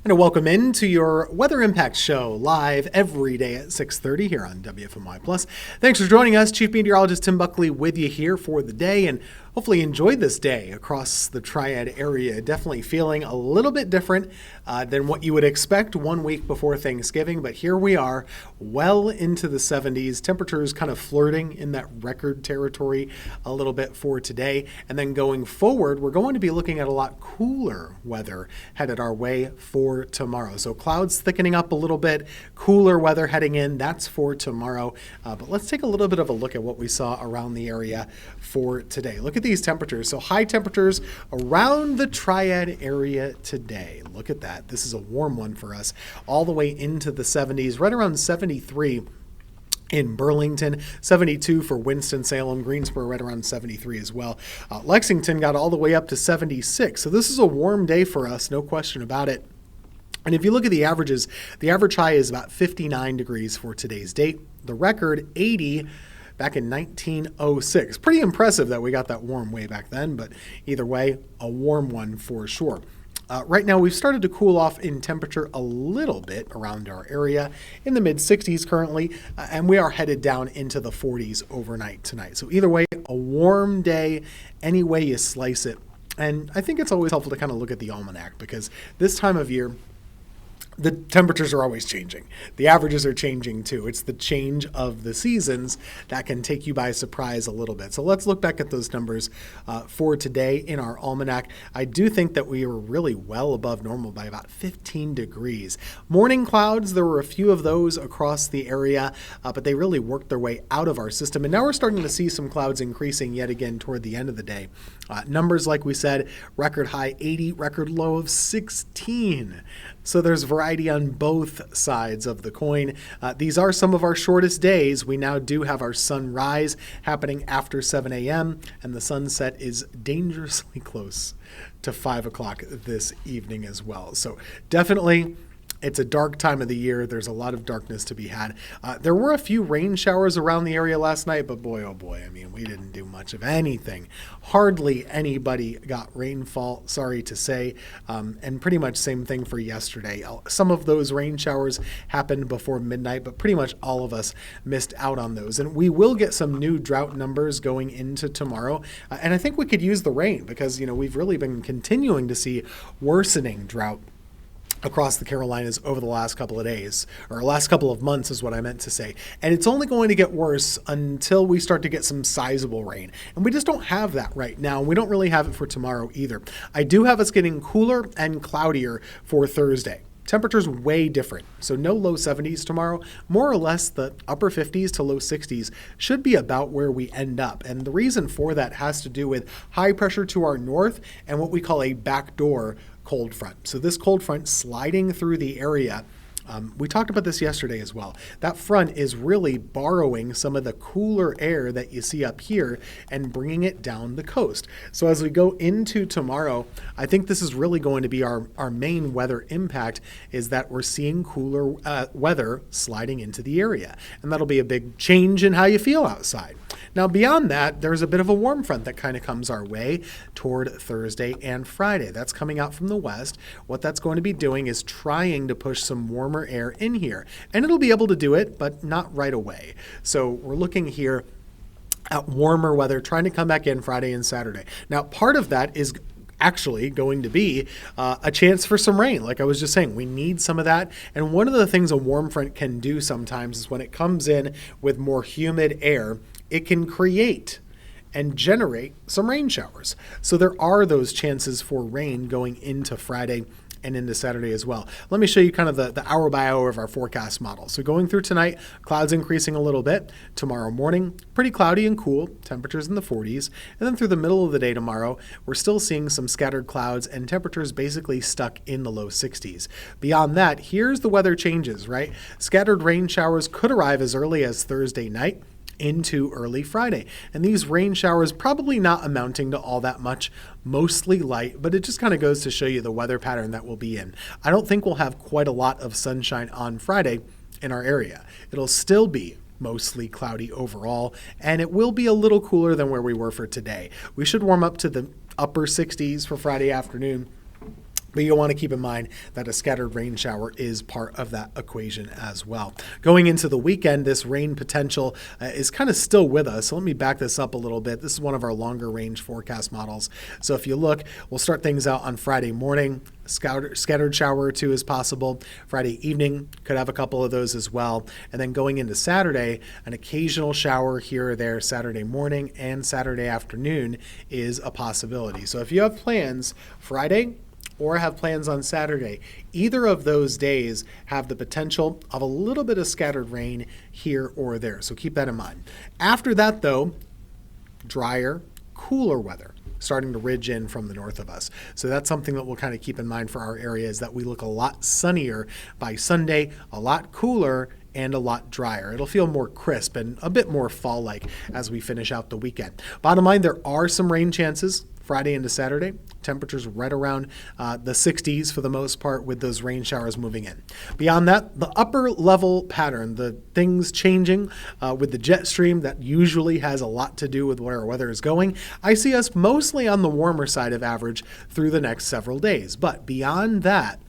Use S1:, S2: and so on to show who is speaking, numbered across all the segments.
S1: And a welcome into your Weather Impact Show, live every day at 6:30 here on WFMY Plus. Thanks for joining us. Chief Meteorologist Tim Buckley with you here for the day, and hopefully enjoyed this day across the Triad area. Definitely feeling a little bit different than what you would expect 1 week before Thanksgiving, but here we are, well into the 70s. Temperatures kind of flirting in that record territory a little bit for today. And then going forward, we're going to be looking at a lot cooler weather headed our way for tomorrow. So clouds thickening up a little bit, cooler weather heading in. That's for tomorrow. But let's take a little bit of a look at what we saw around the area for today. Look at these temperatures. So high temperatures around the Triad area today. Look at that. This is a warm one for us. All the way into the 70s, right around 73 in Burlington, 72 for Winston-Salem, Greensboro right around 73 as well. Lexington got all the way up to 76. So this is a warm day for us, no question about it. And if you look at the averages, the average high is about 59 degrees for today's date. The record, 80 back in 1906. Pretty impressive that we got that warm way back then, but either way, a warm one for sure. Right now, we've started to cool off in temperature a little bit around our area, in the mid-60s currently, and we are headed down into the 40s overnight tonight. So either way, a warm day, any way you slice it. And I think it's always helpful to kind of look at the almanac, because this time of year, the temperatures are always changing. The averages are changing too. It's the change of the seasons that can take you by surprise a little bit. So let's look back at those numbers for today in our almanac. I do think that we were really well above normal by about 15 degrees. Morning clouds, there were a few of those across the area, but they really worked their way out of our system. And now we're starting to see some clouds increasing yet again toward the end of the day. Numbers, like we said, record high 80, record low of 16. So there's variety on both sides of the coin. These are some of our shortest days. We now do have our sunrise happening after 7 a.m. and the sunset is dangerously close to 5 o'clock this evening as well. So definitely, it's a dark time of the year. There's a lot of darkness to be had. There were a few rain showers around the area last night, but boy, oh boy, I mean, we didn't do much of anything. Hardly anybody got rainfall, sorry to say, and pretty much same thing for yesterday. Some of those rain showers happened before midnight, but pretty much all of us missed out on those. And we will get some new drought numbers going into tomorrow, and I think we could use the rain because, we've really been continuing to see worsening drought across the Carolinas over the last couple of days, or last couple of months is what I meant to say. And it's only going to get worse until we start to get some sizable rain. And we just don't have that right now. We don't really have it for tomorrow either. I do have us getting cooler and cloudier for Thursday. Temperatures way different. So no low 70s tomorrow, more or less the upper 50s to low 60s should be about where we end up. And the reason for that has to do with high pressure to our north and what we call a backdoor cold front. So this cold front sliding through the area, we talked about this yesterday as well. That front is really borrowing some of the cooler air that you see up here and bringing it down the coast. So as we go into tomorrow, I think this is really going to be our main weather impact, is that we're seeing cooler weather sliding into the area. And that'll be a big change in how you feel outside. Now, beyond that, there's a bit of a warm front that kind of comes our way toward Thursday and Friday. That's coming out from the west. What that's going to be doing is trying to push some warmer air in here. And it'll be able to do it, but not right away. So we're looking here at warmer weather trying to come back in Friday and Saturday. Now, part of that is actually going to be a chance for some rain. Like I was just saying, we need some of that. And one of the things a warm front can do sometimes is when it comes in with more humid air, it can create and generate some rain showers. So there are those chances for rain going into Friday and into Saturday as well. Let me show you kind of the hour by hour of our forecast model. So going through tonight, clouds increasing a little bit. Tomorrow morning, pretty cloudy and cool, temperatures in the 40s. And then through the middle of the day tomorrow, we're still seeing some scattered clouds and temperatures basically stuck in the low 60s. Beyond that, here's the weather changes, right? Scattered rain showers could arrive as early as Thursday night into early Friday. And these rain showers probably not amounting to all that much, mostly light, but it just kind of goes to show you the weather pattern that we'll be in. I don't think we'll have quite a lot of sunshine on Friday in our area. It'll still be mostly cloudy overall, and it will be a little cooler than where we were for today. We should warm up to the upper 60s for Friday afternoon. But you'll want to keep in mind that a scattered rain shower is part of that equation as well. Going into the weekend, this rain potential is kind of still with us. So let me back this up a little bit. This is one of our longer range forecast models. So if you look, we'll start things out on Friday morning. Scattered shower or two is possible. Friday evening could have a couple of those as well. And then going into Saturday, an occasional shower here or there Saturday morning and Saturday afternoon is a possibility. So if you have plans Friday or have plans on Saturday, either of those days have the potential of a little bit of scattered rain here or there. So keep that in mind. After that, though, drier, cooler weather starting to ridge in from the north of us. So that's something that we'll kind of keep in mind for our area, is that we look a lot sunnier by Sunday, a lot cooler, and a lot drier. It'll feel more crisp and a bit more fall-like as we finish out the weekend. Bottom line, there are some rain chances Friday into Saturday. Temperatures right around the 60s for the most part, with those rain showers moving in. Beyond that, the upper level pattern, the things changing with the jet stream, that usually has a lot to do with where our weather is going. I see us mostly on the warmer side of average through the next several days. But beyond that,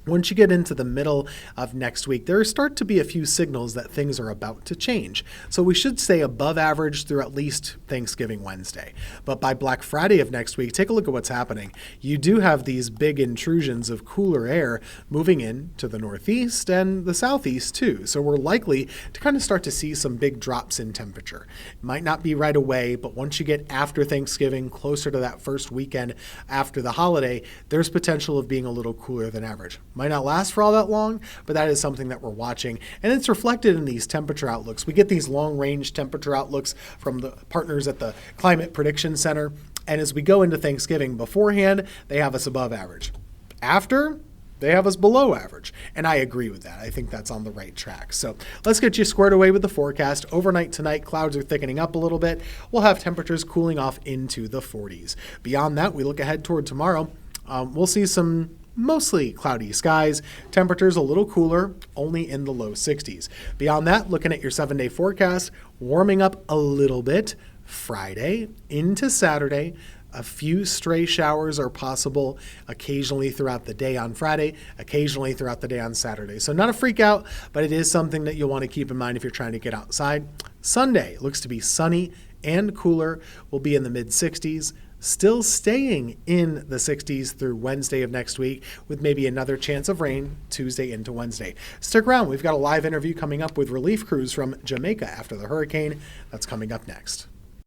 S1: once you get into the middle of next week, there start to be a few signals that things are about to change. So we should stay above average through at least Thanksgiving Wednesday. But by Black Friday of next week, take a look at what's happening. You do have these big intrusions of cooler air moving in to the northeast and the southeast too. So we're likely to kind of start to see some big drops in temperature. It might not be right away, but once you get after Thanksgiving, closer to that first weekend after the holiday, there's potential of being a little cooler than average. Might not last for all that long, but that is something that we're watching. And it's reflected in these temperature outlooks. We get these long-range temperature outlooks from the partners at the Climate Prediction Center. And as we go into Thanksgiving, beforehand, they have us above average. After, they have us below average. And I agree with that. I think that's on the right track. So let's get you squared away with the forecast. Overnight tonight, clouds are thickening up a little bit. We'll have temperatures cooling off into the 40s. Beyond that, we look ahead toward tomorrow. We'll see some mostly cloudy skies, temperatures a little cooler, only in the low 60s. Beyond that, looking at your 7-day forecast, warming up a little bit Friday into Saturday. A few stray showers are possible occasionally throughout the day on Friday, occasionally throughout the day on Saturday. So not a freak out, but it is something that you'll want to keep in mind if you're trying to get outside. Sunday looks to be sunny and cooler. We'll be in the mid-60s. Still staying in the 60s through Wednesday of next week, with maybe another chance of rain Tuesday into Wednesday. Stick around. We've got a live interview coming up with relief crews from Jamaica after the hurricane. That's coming up next.